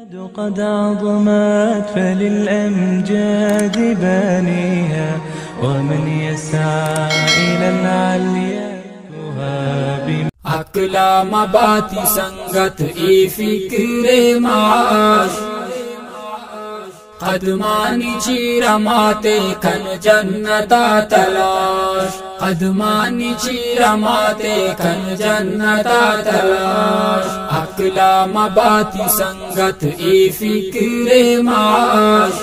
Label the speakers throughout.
Speaker 1: قد عظمت فللأمجاد بانيها ومن يسعى إلى العليا تهاب
Speaker 2: عقلا مباتی سنگت ای فکر معاش قدمانی چیر ماتے کن جنتا تلاش قدمانی چیر ماتے کن جنتا تلاش عقلا مباتی سنگت ای فکر معاش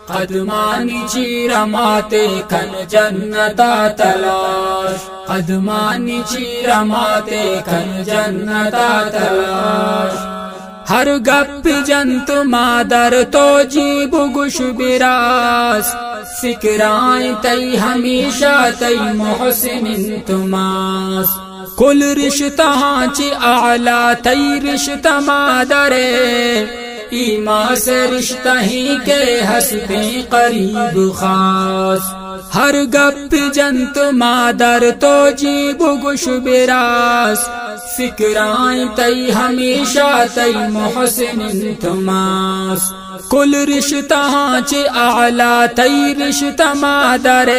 Speaker 2: قدمانی چیر ماتے کن جنتا تلاش قدمانی چیر ماتے کن جنتا تلاش ہر گپ جنت مادر تو جیب گوش براس فکرائیں تی ہمیشہ تی محسن تماس کل رشتہ چی اعلی تی رشتہ مادرے ایمان سے رشتہ ہی کے ہستے قریب خاص ہر گپ جنت مادر تو جیب گوش براس فکرائیں تی ہمیشہ تی محسن تماس کل رشتہ چی اعلی تی رشتہ مادرے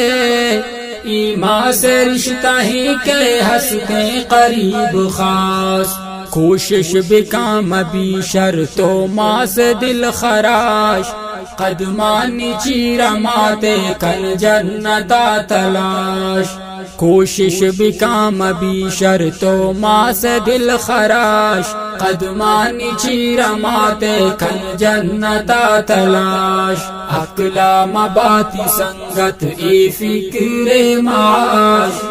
Speaker 2: ایمان سے رشتہ ہی کے ہستے قریب خاص کوشش بکام بھی شرطو ماس دل خراش قدمانی چیر ماتے کن جنتا تلاش کوشش بکام بھی شرطو ماس دل خراش قدمانی چیر ماتے کن جنتا تلاش عقلا مباتی سنگت ای فکر معاش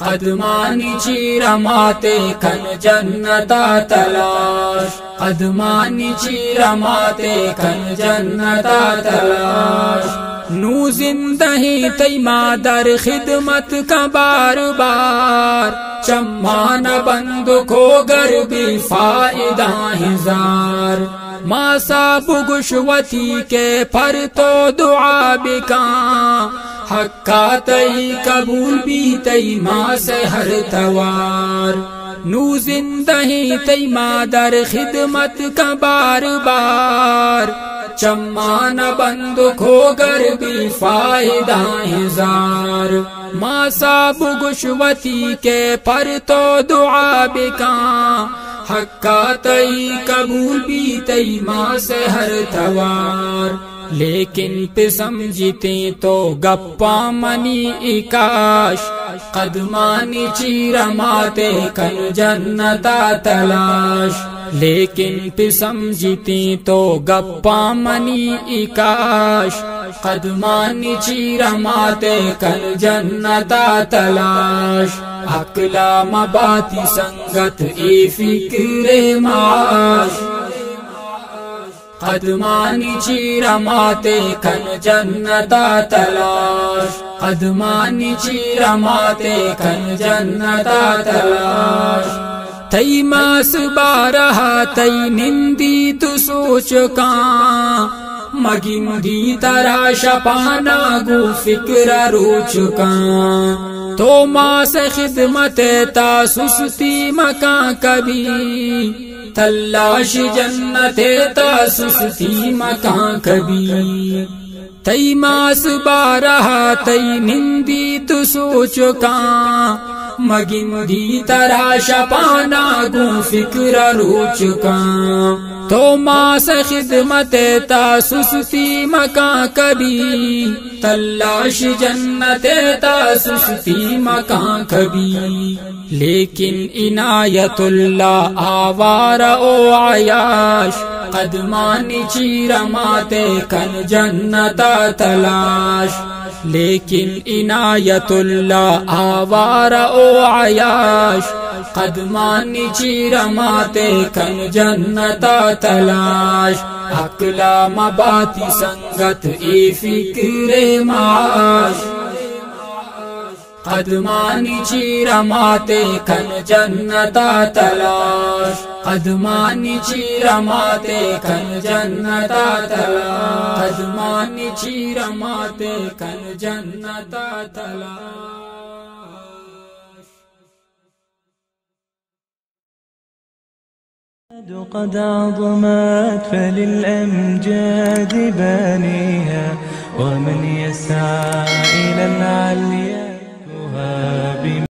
Speaker 2: قدمانی چیر ماتے کن جنتا تلاش قدمانی چیر ماتے کن جنتا تلاش نو زندہی تی مادر خدمت کا بار بار چمان بند کو گر بھی فائدہ ہزار ماسا بگشوتی کے پر تو دعا بکاں حقا تی قبول بھی تی ماں سے ہر توار نو زندہی تی مادر خدمت کا بار بار چمان بند کھو گر بھی فائدہ ہزار ماسا بگشوتی کے پر تو دعا بکاں حقا تی قبول بھی تی ماں سے ہر توار لیکن پہ سمجھتے تو گپا منی اکاش قدمانی چیر ماتے کن جنتا تلاش لیکن پہ سمجھتے تو گپا منی اکاش قدمانی چیر ماتے کن جنتا تلاش عقلا مباتی سنگت ای فکر معاش قدمانی چیر ماتے کن جنتا تلاش قدمانی چیر ماتے کن جنتا تلاش تی ماس بارہا تی نندی تو سوچ کاں مگن دی تراش پانا گو فکر روچ کاں تو ماس خدمت تا سستی مکاں کبھی تلاش جنت تا سستی مکاں کبھی تی ماس بارہا تی نندی تو سوچ کاں مگن دی تراش پانا گو فکر روچ کاں تو ماس خدمت تا سستی مکاں کبھی تلاش جنت تا سستی مکاں کبھی لیکن عنایت اللہ آوار او عیاش قدمانی چیر ماتے کن جنتا تلاش لیکن عنایت اللہ آوار او عیاش قدمانی چیر ماتے کن جنتا تلاش عقلا مباتی سنگت ای فکر معاش قدمانی چیر ماتے کن جنتا تلاش قدمانی چیر ماتے کن جنتا تلاش قدمانی چیر ماتے کن جنتا تلاش
Speaker 1: قد عظمت فللأمجاد بانيها ومن يسعى